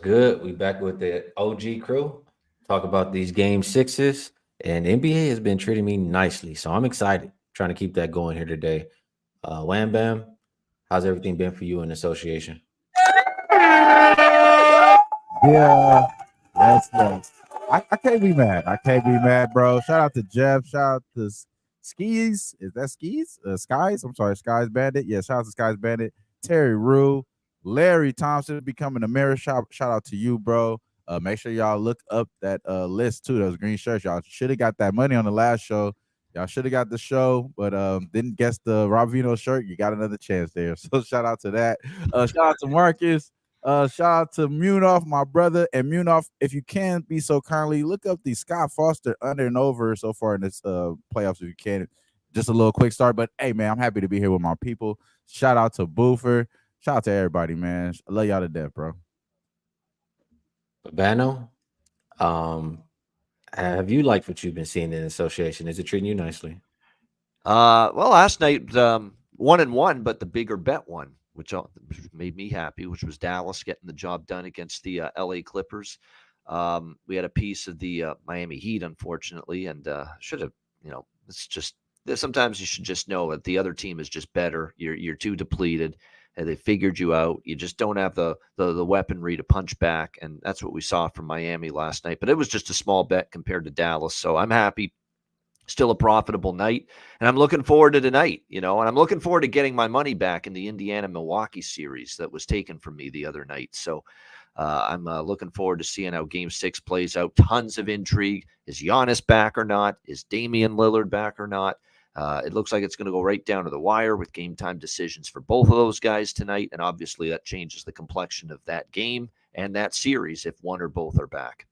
good? We back with the OG crew. Talk about these game sixes, and the NBA has been treating me nicely, so I'm excited. Trying to keep that going here today. Wham Bam, how's everything been for you in association? Yeah, yes. I can't be mad. I can't be mad, bro. Shout out to Jeff. Shout out to Skees. Is that Skees? Skies? I'm sorry, Skies Bandit. Yeah, shout out to Skies Bandit. Terry Rue. Larry Thompson becoming a mirror. Shout out to you, bro. Make sure y'all look up that list too. Those green shirts. Y'all should have got that money on the last show. Y'all should have got the show, but didn't guess the Rob Vino shirt. You got another chance there. So shout out to that. Shout out to Marcus. Shout out to Munoff, my brother. And Munoff, if you can be so kindly, look up the Scott Foster under and over so far in this playoffs if you can. Just a little quick start. But hey, man, I'm happy to be here with my people. Shout out to Boofer. Shout out to everybody, man. I love y'all to death, bro. Babano, um, have you liked what you've been seeing in association? Is it treating you nicely? Well, last night, 1-1, but the bigger bet won, which made me happy, which was Dallas getting the job done against the LA Clippers. We had a piece of the Miami Heat, unfortunately, and should have, it's just sometimes you should just know that the other team is just better. You're too depleted, and they figured you out. You just don't have the weaponry to punch back, and that's what we saw from Miami last night. But it was just a small bet compared to Dallas, so I'm happy. Still a profitable night, and I'm looking forward to tonight, and I'm looking forward to getting my money back in the Indiana-Milwaukee series that was taken from me the other night. So I'm looking forward to seeing how Game 6 plays out. Tons of intrigue. Is Giannis back or not? Is Damian Lillard back or not? It looks like it's going to go right down to the wire with game time decisions for both of those guys tonight, and obviously that changes the complexion of that game and that series if one or both are back.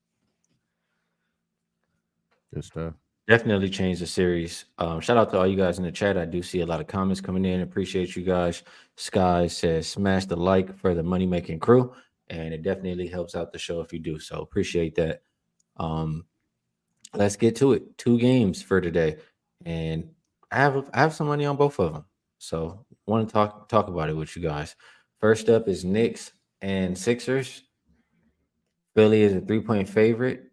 Good stuff. Definitely changed the series. Shout out to all you guys in the chat. I do see a lot of comments coming in. Appreciate you guys. Sky says, smash the like for the money making crew. And it definitely helps out the show if you do. So appreciate that. Let's get to it. 2 games for today. And I have some money on both of them. So want to talk about it with you guys. First up is Knicks and Sixers. Philly is a 3-point favorite.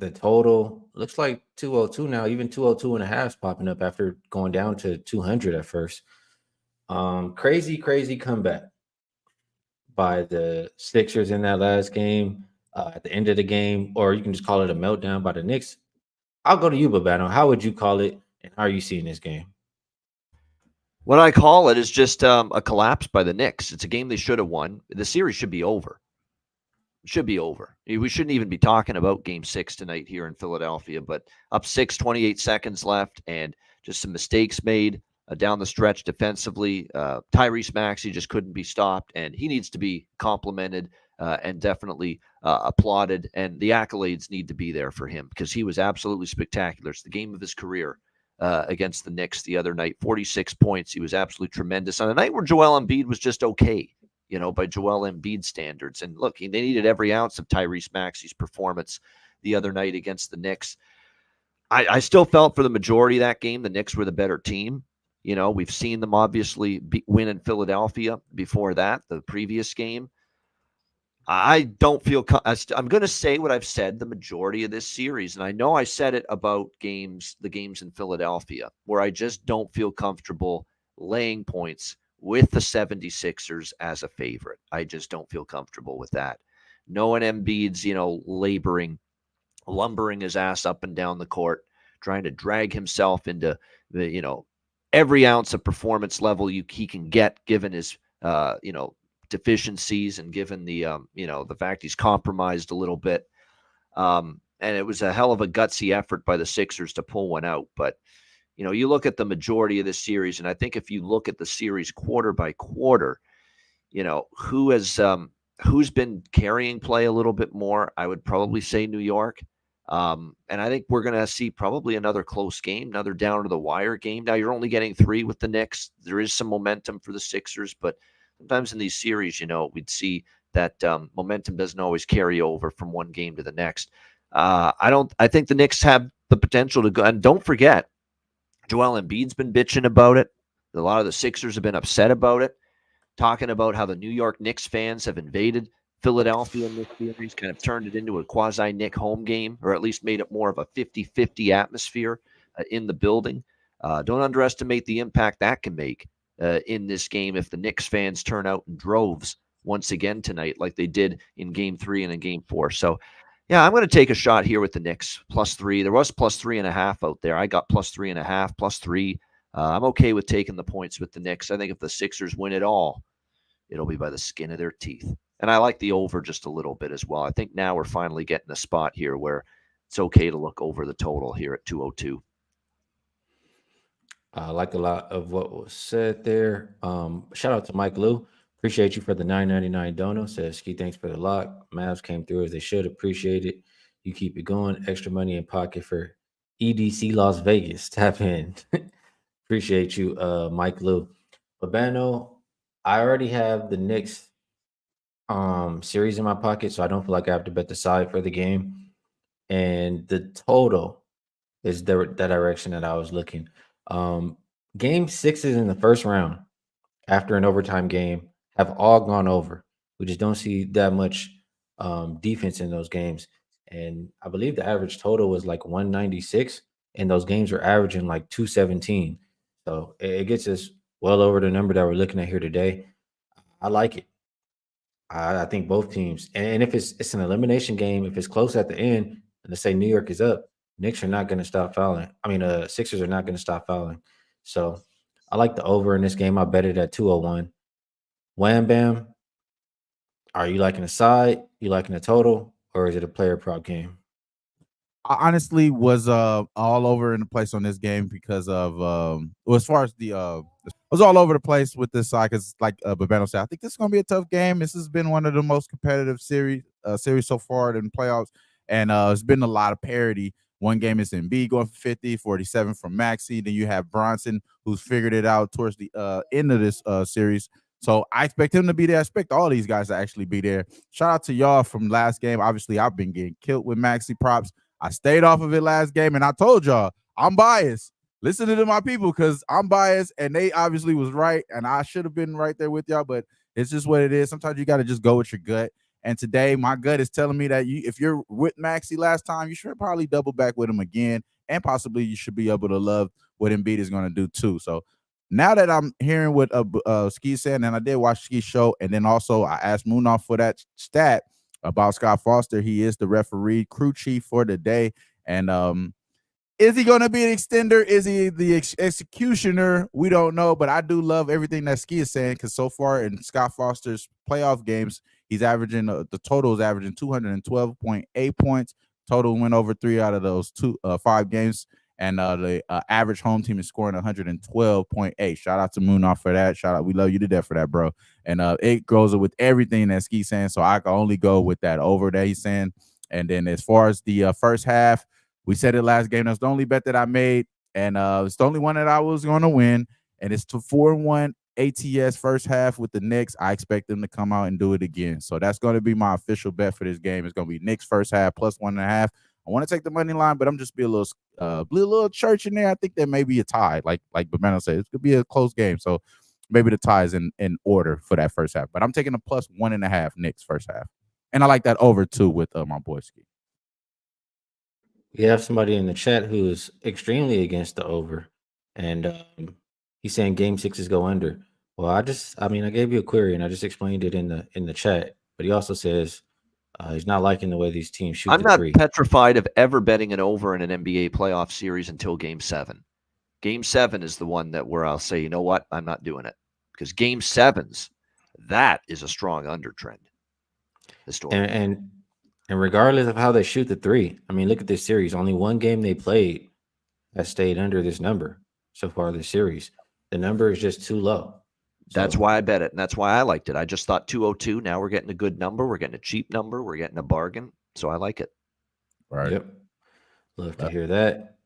The total looks like 202 now, even 202 and a half is popping up after going down to 200 at first. Crazy comeback by the Sixers in that last game, at the end of the game, or you can just call it a meltdown by the Knicks. I'll go to you, Babano. How would you call it, and how are you seeing this game? What I call it is just a collapse by the Knicks. It's a game they should have won. The series should be over. Should be over. We shouldn't even be talking about Game 6 tonight here in Philadelphia, but up 6, 28 seconds left, and just some mistakes made down the stretch defensively. Tyrese Maxey just couldn't be stopped, and he needs to be complimented and definitely applauded, and the accolades need to be there for him because he was absolutely spectacular. It's the game of his career against the Knicks the other night. 46 points. He was absolutely tremendous on a night where Joel Embiid was just okay. By Joel Embiid standards. And look, they needed every ounce of Tyrese Maxey's performance the other night against the Knicks. I still felt for the majority of that game, the Knicks were the better team. We've seen them obviously win in Philadelphia before that, the previous game. I don't feel I'm going to say what I've said the majority of this series. And I know I said it about the games in Philadelphia, where I just don't feel comfortable laying points with the 76ers as a favorite. I just don't feel comfortable with that. Knowing Embiid's, lumbering his ass up and down the court, trying to drag himself into the, every ounce of performance level he can get given his, deficiencies and given the, the fact he's compromised a little bit. And it was a hell of a gutsy effort by the Sixers to pull one out. But you look at the majority of this series, and I think if you look at the series quarter by quarter, who's been carrying play a little bit more, I would probably say New York. And I think we're going to see probably another close game, another down to the wire game. Now you're only getting 3 with the Knicks. There is some momentum for the Sixers, but sometimes in these series, we'd see that momentum doesn't always carry over from one game to the next. I think the Knicks have the potential to go, and don't forget, Joel Embiid's been bitching about it. A lot of the Sixers have been upset about it, talking about how the New York Knicks fans have invaded Philadelphia in this series kind of turned it into a quasi-Nick home game, or at least made it more of a 50-50 atmosphere in the building. Don't underestimate the impact that can make in this game if the Knicks fans turn out in droves once again tonight, like they did in Game 3 and in Game 4. So, yeah, I'm going to take a shot here with the Knicks +3. There was +3.5 out there. I got +3.5, +3. I'm okay with taking the points with the Knicks. I think if the Sixers win it all, it'll be by the skin of their teeth. And I like the over just a little bit as well. I think now we're finally getting a spot here where it's okay to look over the total here at 202. I like a lot of what was said there. Shout out to Mike Lou. Appreciate you for the $9.99 dono. Says Skee, thanks for the lock. Mavs came through as they should. Appreciate it. You keep it going. Extra money in pocket for EDC Las Vegas. Tap in. Appreciate you, Mike Lou. Babano, I already have the Knicks series in my pocket, so I don't feel like I have to bet the side for the game. And the total is the direction that I was looking. Game 6s in the first round after an overtime game have all gone over. We just don't see that much defense in those games. And I believe the average total was like 196, and those games are averaging like 217. So it gets us well over the number that we're looking at here today. I like it. I think both teams, and if it's an elimination game, if it's close at the end, and let's say New York is up, Knicks are not going to stop fouling. I mean, Sixers are not going to stop fouling. So I like the over in this game. I bet it at 201. Wham Bam, are you liking the side? You liking the total, or is it a player prop game? I honestly was all over in the place on this game because of well, as far as the I was all over the place with this side because like Babano said, I think this is gonna be a tough game. This has been one of the most competitive series so far in the playoffs, and it's been a lot of parity. One game is Embiid going for 50, 47 from Maxey. Then you have Bronson, who's figured it out towards the end of this series. So I expect him to be there. I expect all these guys to actually be there. Shout out to y'all from last game. Obviously, I've been getting killed with Maxey props. I stayed off of it last game, and I told y'all I'm biased. Listen to my people because I'm biased, and they obviously was right, and I should have been right there with y'all, but it's just what it is. Sometimes you got to just go with your gut. And today, my gut is telling me that if you're with Maxey last time, you should probably double back with him again, and possibly you should be able to love what Embiid is going to do too. So now that I'm hearing what Skee said, and I did watch Skee's show, and then also I asked Moonoff for that stat about Scott Foster. He is the referee, crew chief for the day. And is he going to be an extender? Is he the executioner? We don't know, but I do love everything that Skee is saying because so far in Scott Foster's playoff games, he's averaging the total is averaging 212.8 points. Total went over 3 out of those 5 games. And the average home team is scoring 112.8. Shout out to Moonoff for that. Shout out. We love you to death for that, bro. And it goes with everything that Skee's saying. So I can only go with that over that he's saying. And then as far as the first half, we said it last game. That's the only bet that I made. And it's the only one that I was going to win. And it's to 4-1 ATS first half with the Knicks. I expect them to come out and do it again. So that's going to be my official bet for this game. It's going to be Knicks first half plus 1.5. I want to take the money line, but I'm just be a little church in there. I think there may be a tie, like Babano said. It could be a close game. So maybe the tie is in order for that first half. But I'm taking a plus 1.5 Knicks first half. And I like that over too with my boy Skee. We have somebody in the chat who is extremely against the over, and he's saying game 6s go under. Well, I gave you a query and I just explained it in the chat, but he also says he's not liking the way these teams shoot. I'm the not three. petrified of ever betting an over in an NBA playoff series until Game 7. Game 7 is the one where I'll say, you know what, I'm not doing it because Game 7s, that is a strong under trend. And regardless of how they shoot the three, I mean, look at this series. Only one game they played has stayed under this number so far this series. The number is just too low. That's why I bet it, and that's why I liked it. I just thought 202. Now we're getting a good number. We're getting a cheap number. We're getting a bargain. So I like it. Right. Yep. Love to hear that.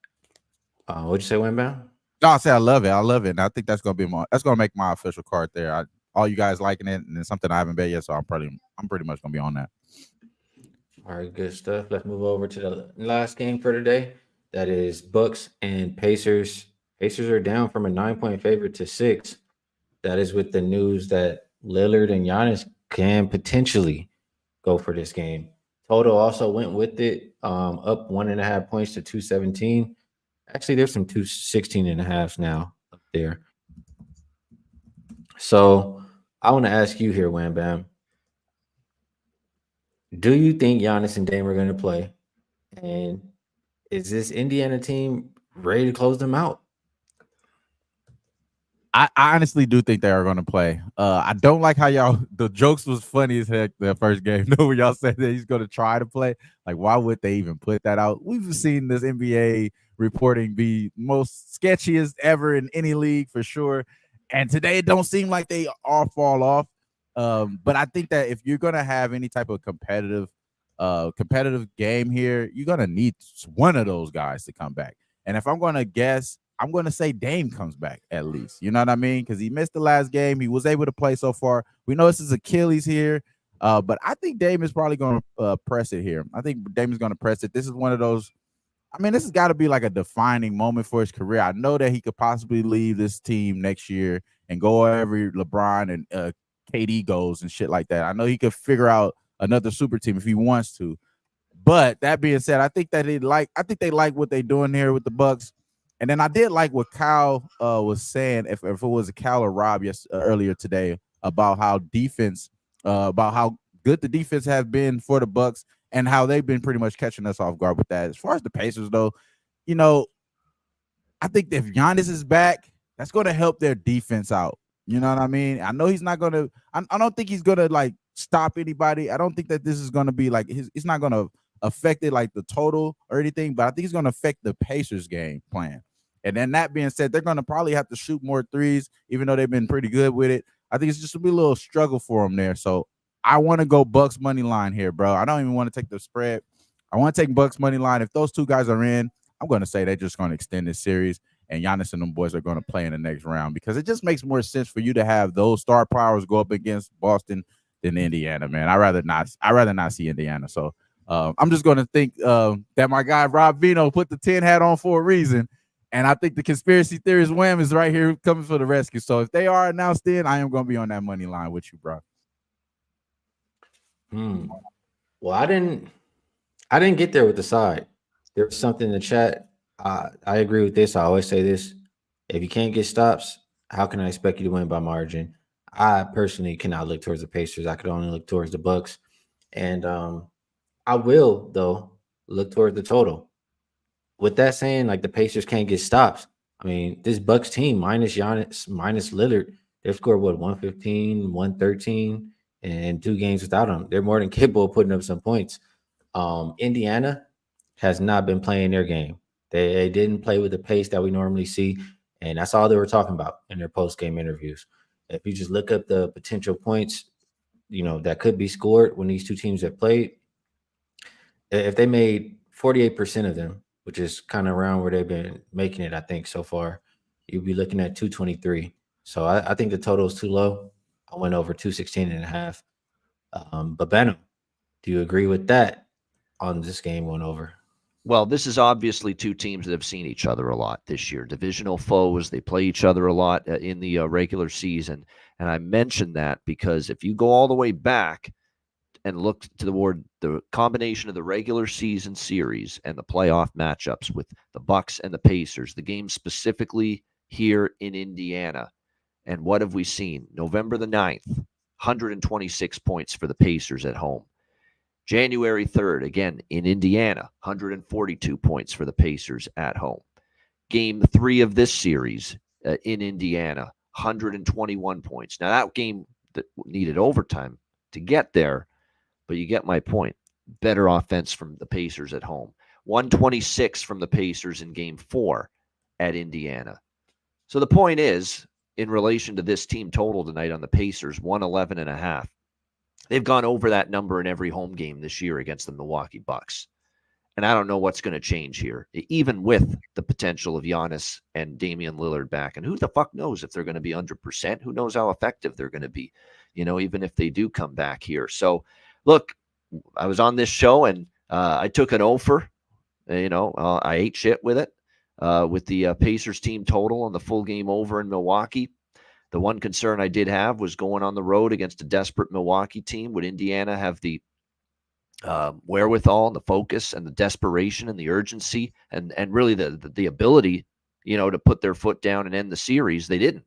What'd you say, Wimbound? No, I say I love it. I love it. And I think that's gonna make my official card there. All you guys liking it, and it's something I haven't bet yet, so I'm pretty much gonna be on that. All right, good stuff. Let's move over to the last game for today. That is Bucks and Pacers. Pacers are down from a 9-point favorite to 6. That is with the news that Lillard and Giannis can potentially go for this game. Total also went with it, up 1.5 points to 217. Actually, there's some 216.5 now up there. So I want to ask you here, Wham Bam. Do you think Giannis and Dame are going to play? And is this Indiana team ready to close them out? I honestly do think they are going to play. I don't like how the jokes was funny as heck the first game. No, when y'all said that he's going to try to play. Like, why would they even put that out? We've seen this NBA reporting be most sketchiest ever in any league for sure. And today it don't seem like they all fall off. But I think that if you're going to have any type of competitive game here, you're going to need one of those guys to come back. And if I'm going to guess, I'm going to say Dame comes back at least. You know what I mean? Because he missed the last game. He was able to play so far. We know this is Achilles here, but I think Dame is probably going to press it here. I think Dame is going to press it. This is one of those. I mean, this has got to be like a defining moment for his career. I know that he could possibly leave this team next year and go wherever LeBron and KD goes and shit like that. I know he could figure out another super team if he wants to. But that being said, I think they like what they're doing here with the Bucks. And then I did like what Kyle was saying, if it was Kyle or Rob earlier today, about how good the defense has been for the Bucks and how they've been pretty much catching us off guard with that. As far as the Pacers, though, you know, I think if Giannis is back, that's going to help their defense out. You know what I mean? I know he's not going to – I don't think he's going to, like, stop anybody. I don't think that this is going to be, like – it's not going to affect it, like, the total or anything, but I think it's going to affect the Pacers game plan. And then that being said, they're going to probably have to shoot more threes, even though they've been pretty good with it. I think it's just going to be a little struggle for them there. So I want to go Bucks money line here, bro. I don't even want to take the spread. I want to take Bucks money line. If those two guys are in, I'm going to say they're just going to extend this series, and Giannis and them boys are going to play in the next round because it just makes more sense for you to have those star powers go up against Boston than Indiana, man. I'd rather not see Indiana. So I'm just going to think that my guy Rob Vino put the 10 hat on for a reason. And I think the conspiracy theorist Wham is right here coming for the rescue. So if they are announced in, I am going to be on that money line with you, bro. Well, I didn't get there with the side. There was something in the chat. I agree with this. I always say this. If you can't get stops, how can I expect you to win by margin? I personally cannot look towards the Pacers. I could only look towards the Bucks. And I will, though, look towards the total. With that saying, like the Pacers can't get stops. I mean, this Bucks team minus Giannis, minus Lillard, they've scored 115, 113, and 2 games without him. They're more than capable of putting up some points. Indiana has not been playing their game. They didn't play with the pace that we normally see, and that's all they were talking about in their post-game interviews. If you just look up the potential points, that could be scored when these two teams have played, if they made 48% of them, which is kind of around where they've been making it, I think, so far, you'll be looking at 223. So I think the total is too low. I went over 216.5. But Benham, do you agree with that on this game went over? Well, this is obviously two teams that have seen each other a lot this year. Divisional foes, they play each other a lot in the regular season. And I mentioned that because if you go all the way back and look toward the combination of the regular season series and the playoff matchups with the Bucks and the Pacers, the game specifically here in Indiana. And what have we seen? November the 9th, 126 points for the Pacers at home. January 3rd, again in Indiana, 142 points for the Pacers at home. Game 3 of this series in Indiana, 121 points. Now, that game that needed overtime to get there, but you get my point. Better offense from the Pacers at home. 126 from the Pacers in Game 4 at Indiana. So the point is, in relation to this team total tonight on the Pacers, 111.5. They've gone over that number in every home game this year against the Milwaukee Bucks. And I don't know what's going to change here, even with the potential of Giannis and Damian Lillard back. And who the fuck knows if they're going to be 100%? Who knows how effective they're going to be, even if they do come back here. So, look, I was on this show and I took an offer. I ate shit with it, with the Pacers team total on the full game over in Milwaukee. The one concern I did have was going on the road against a desperate Milwaukee team. Would Indiana have the wherewithal and the focus and the desperation and the urgency and really the ability, to put their foot down and end the series. They didn't.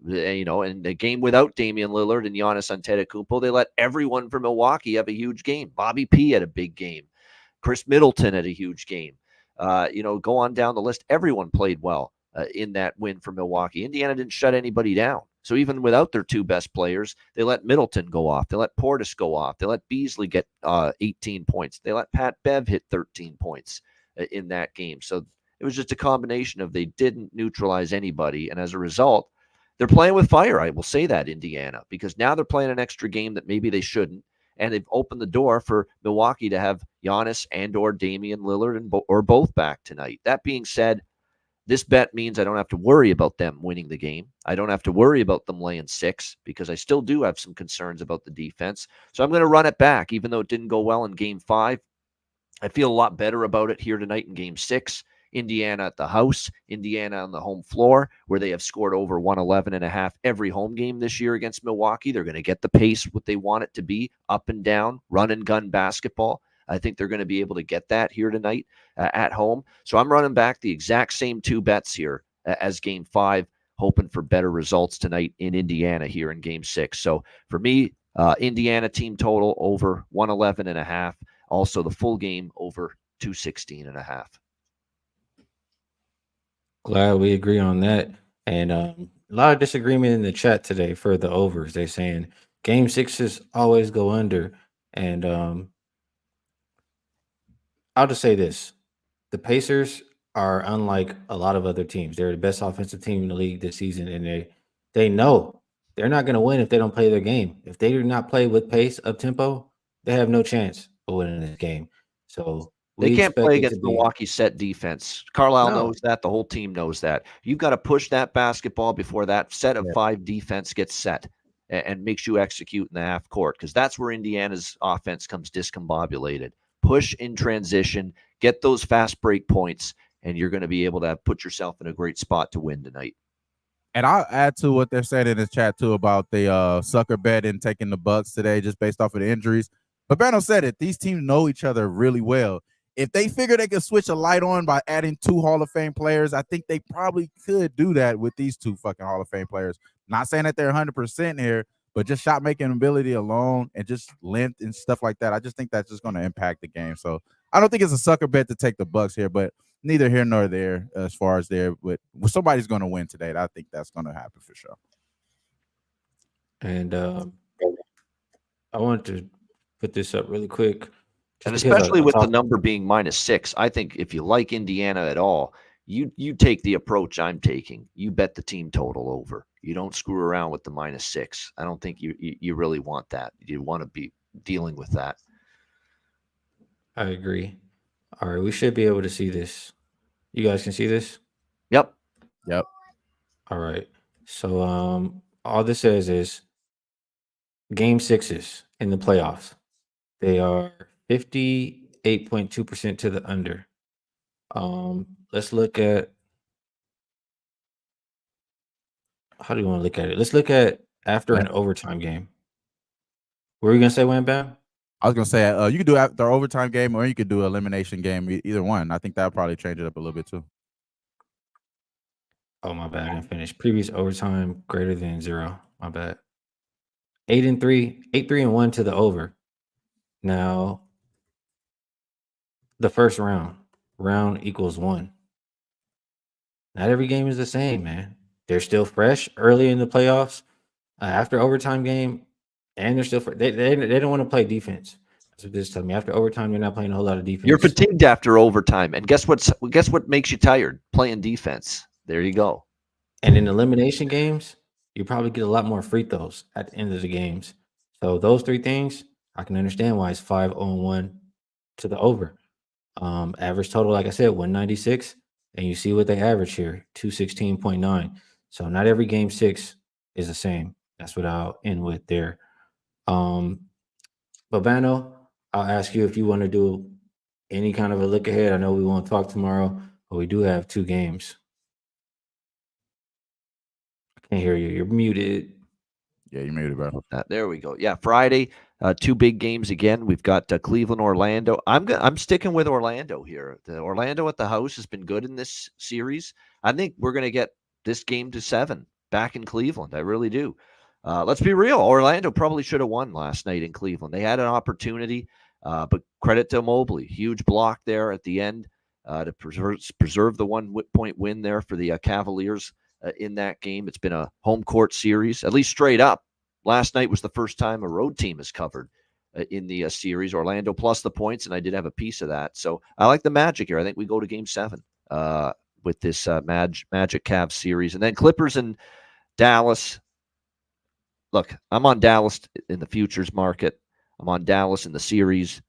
And the game without Damian Lillard and Giannis Antetokounmpo, they let everyone from Milwaukee have a huge game. Bobby P had a big game. Chris Middleton had a huge game. Go on down the list. Everyone played well in that win for Milwaukee. Indiana didn't shut anybody down. So even without their two best players, they let Middleton go off. They let Portis go off. They let Beasley get 18 points. They let Pat Bev hit 13 points in that game. So it was just a combination of they didn't neutralize anybody. And as a result, they're playing with fire. I will say that, Indiana, because now they're playing an extra game that maybe they shouldn't. And they've opened the door for Milwaukee to have Giannis and or Damian Lillard or both back tonight. That being said, this bet means I don't have to worry about them winning the game. I don't have to worry about them laying 6 because I still do have some concerns about the defense. So I'm going to run it back, even though it didn't go well in Game 5. I feel a lot better about it here tonight in Game 6. Indiana at the house, Indiana on the home floor, where they have scored over 111.5 every home game this year against Milwaukee. They're going to get the pace what they want it to be, up and down, run and gun basketball. I think they're going to be able to get that here tonight at home. So I'm running back the exact same 2 bets here as Game 5, hoping for better results tonight in Indiana here in Game 6. So for me, Indiana team total over 111.5. Also the full game over 216.5. Glad we agree on that. And a lot of disagreement in the chat today for the overs. They're saying game 6s always go under. And I'll just say this. The Pacers are unlike a lot of other teams. They're the best offensive team in the league this season, and they know they're not going to win if they don't play their game. If they do not play with pace, up tempo, they have no chance of winning this game. So they we can't expect play it to against be Milwaukee's set defense. Carlisle no. knows that. The whole team knows that. You've got to push that basketball before that set of 5 defense gets set and makes you execute in the half court, because that's where Indiana's offense comes discombobulated. Push in transition, get those fast break points, and you're going to be able to put yourself in a great spot to win tonight. And I'll add to what they're saying in the chat too about the sucker bet and taking the Bucks today just based off of the injuries. But Bano said it. These teams know each other really well. If they figure they could switch a light on by adding 2 Hall of Fame players, I think they probably could do that with these 2 fucking Hall of Fame players. Not saying that they're 100% here, but just shot making ability alone and just length and stuff like that. I just think that's just going to impact the game. So I don't think it's a sucker bet to take the Bucks here, but neither here nor there as far as there. But somebody's going to win today. I think that's going to happen for sure. And I wanted to put this up really quick. And especially with the number being -6, I think if you like Indiana at all, you take the approach I'm taking. You bet the team total over. You don't screw around with the -6. I don't think you really want that. You want to be dealing with that. I agree. All right, we should be able to see this. You guys can see this? Yep. All right. So all this says is game 6s in the playoffs. They are 58.2% to the under. Let's look at how do you want to look at it? Let's look at after an overtime game. What were you gonna say, Wham Bam? I was gonna say you could do after overtime game or you could do elimination game. Either one. I think that'll probably change it up a little bit too. Oh, my bad. I didn't finish. Previous overtime greater than 0. My bad. 8-3, 8-3-1 to the over. Now, the first round equals 1. Not every game is the same, man. They're still fresh early in the playoffs. After overtime game, and they're still they don't want to play defense. That's what this tells me. After overtime, they're not playing a whole lot of defense. You're fatigued after overtime, and guess what makes you tired? Playing defense. There you go. And in elimination games, you probably get a lot more free throws at the end of the games. So those 3 things, I can understand why it's 5-1 to the over. Average total, like I said, 196, and you see what they average here, 216.9. So not every game 6 is the same. That's what I'll end with there. Babano, I'll ask you if you want to do any kind of a look ahead. I know we won't talk tomorrow, but we do have 2 games. I can't hear you. You're muted. Yeah, you made it, bro. There we go. Yeah, Friday, 2 big games again. We've got Cleveland, Orlando. I'm sticking with Orlando here. The Orlando at the house has been good in this series. I think we're going to get this game to 7 back in Cleveland. I really do. Let's be real. Orlando probably should have won last night in Cleveland. They had an opportunity, but credit to Mobley. Huge block there at the end to preserve the 1-point win there for the Cavaliers in that game. It's been a home court series, at least straight up. Last night was the first time a road team is covered in the series. Orlando plus the points, and I did have a piece of that. So I like the Magic here. I think we go to Game 7 with this Magic Cavs series. And then Clippers and Dallas. Look, I'm on Dallas in the futures market. I'm on Dallas in the series.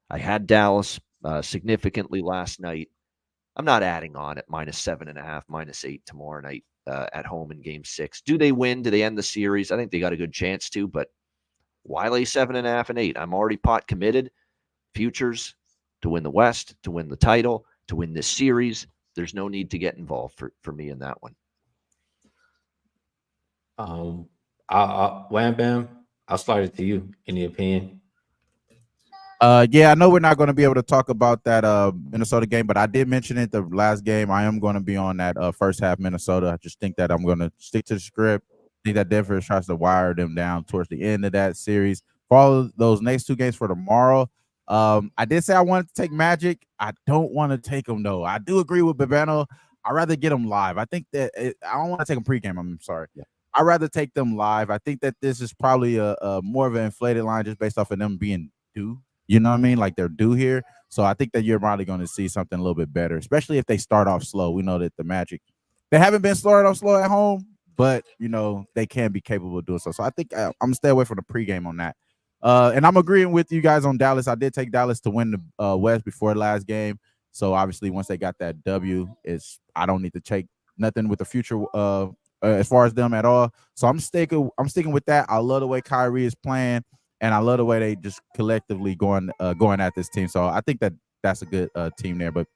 I had Dallas significantly last night. I'm not adding on at -7.5, -8 tomorrow night at home in Game 6. Do they win? Do they end the series? I think they got a good chance to, but why lay 7.5 and 8? I'm already pot committed. Futures to win the West, to win the title, to win this series. There's no need to get involved for me in that one. Wham Bam, I'll slide it to you. Any opinion? Yeah, I know we're not going to be able to talk about that Minnesota game, but I did mention it the last game. I am going to be on that first half Minnesota. I just think that I'm going to stick to the script. I think that Denver tries to wire them down towards the end of that series. Follow those next 2 games for tomorrow. I did say I wanted to take Magic. I don't want to take them, though. I do agree with Babano. I'd rather get them live. I think that I don't want to take them pregame. I'm sorry. Yeah. I'd rather take them live. I think that this is probably a more of an inflated line just based off of them being due. You know what I mean? Like they're due here. So I think that you're probably going to see something a little bit better, especially if they start off slow. We know that the Magic, they haven't been started off slow at home, but, you know, they can be capable of doing so. So I think I'm going to stay away from the pregame on that. And I'm agreeing with you guys on Dallas. I did take Dallas to win the West before the last game. So obviously once they got that W, I don't need to take nothing with the future as far as them at all. So I'm sticking with that. I love the way Kyrie is playing. And I love the way they just collectively going at this team. So I think that's a good team there. But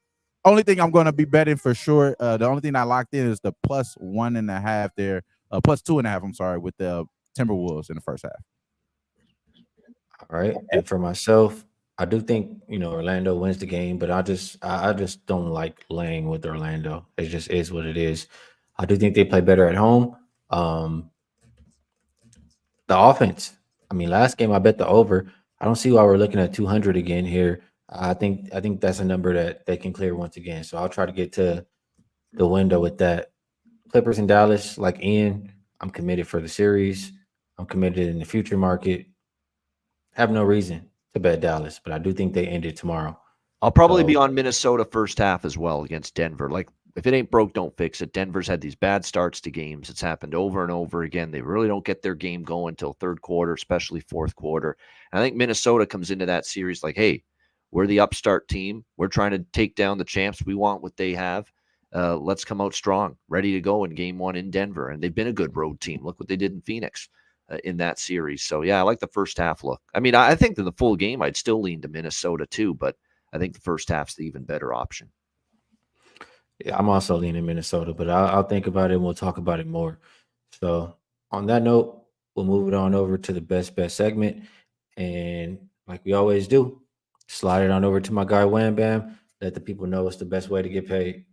only thing I'm going to be betting for sure, the only thing I locked in is the +1.5 there, +2.5, I'm sorry, with the Timberwolves in the first half. All right. And for myself, I do think, Orlando wins the game, but I just don't like laying with Orlando. It just is what it is. I do think they play better at home. The offense. I mean, last game I bet the over. I don't see why we're looking at 200 again here. I think that's a number that they can clear once again. So I'll try to get to the window with that. Clippers and Dallas, like Ian, I'm committed for the series. I'm committed in the future market. Have no reason to bet Dallas, but I do think they end it tomorrow. I'll probably be on Minnesota first half as well against Denver. Like, if it ain't broke, don't fix it. Denver's had these bad starts to games. It's happened over and over again. They really don't get their game going until third quarter, especially fourth quarter. And I think Minnesota comes into that series like, hey, we're the upstart team. We're trying to take down the champs. We want what they have. Let's come out strong, ready to go in game 1 in Denver. And they've been a good road team. Look what they did in Phoenix in that series. So, yeah, I like the first half look. I mean, I think that the full game, I'd still lean to Minnesota too, but I think the first half's the even better option. Yeah, I'm also leaning Minnesota, but I'll think about it and we'll talk about it more. So on that note, we'll move it on over to the best bet segment. And like we always do, slide it on over to my guy Wham Bam. Let the people know it's the best way to get paid.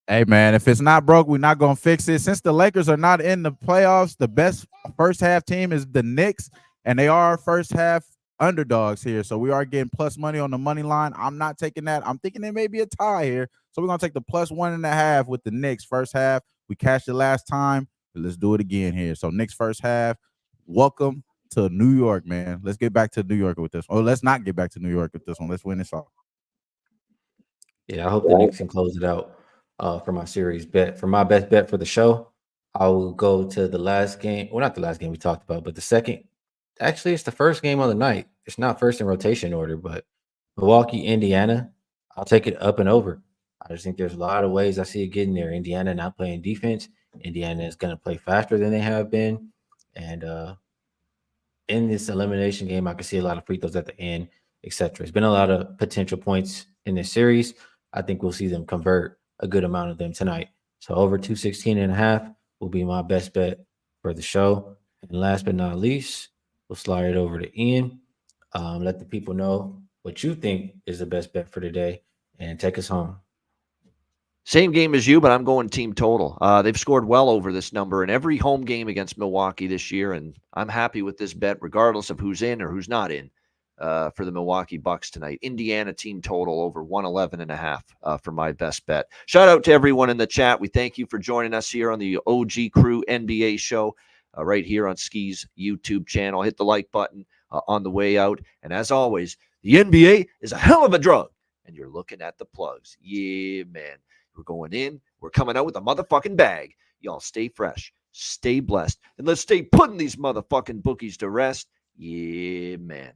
Hey, man, if it's not broke, we're not going to fix it. Since the Lakers are not in the playoffs, the best first half team is the Knicks, and they are first half underdogs here. So we are getting plus money on the money line. I'm not taking that. I'm thinking there may be a tie here. So we're going to take the +1.5 with the Knicks first half. We cashed it last time. But let's do it again here. So Knicks first half. Welcome to New York, man. Let's get back to New York with this. Or let's not get back to New York with this one. Let's win this off. Yeah, I hope the Knicks can close it out for my series bet. For my best bet for the show, I will go to the last game. Well, not the last game we talked about, but the second. Actually, it's the first game of the night. It's not first in rotation order, but Milwaukee, Indiana, I'll take it up and over. I just think there's a lot of ways I see it getting there. Indiana not playing defense. Indiana is going to play faster than they have been. And in this elimination game, I can see a lot of free throws at the end, etc. There's been a lot of potential points in this series. I think we'll see them convert a good amount of them tonight. So over 216.5 will be my best bet for the show. And last but not least, we'll slide it over to Ian. Let the people know what you think is the best bet for today and take us home. Same game as you, but I'm going team total. They've scored well over this number in every home game against Milwaukee this year, and I'm happy with this bet regardless of who's in or who's not in for the Milwaukee Bucks tonight. Indiana team total over 111.5 for my best bet. Shout out to everyone in the chat. We thank you for joining us here on the OG Crew NBA show right here on Skee's YouTube channel. Hit the like button on the way out. And as always, the NBA is a hell of a drug, and you're looking at the plugs. Yeah, man. We're going in. We're coming out with a motherfucking bag. Y'all stay fresh, stay blessed, and let's stay putting these motherfucking bookies to rest. Yeah, man.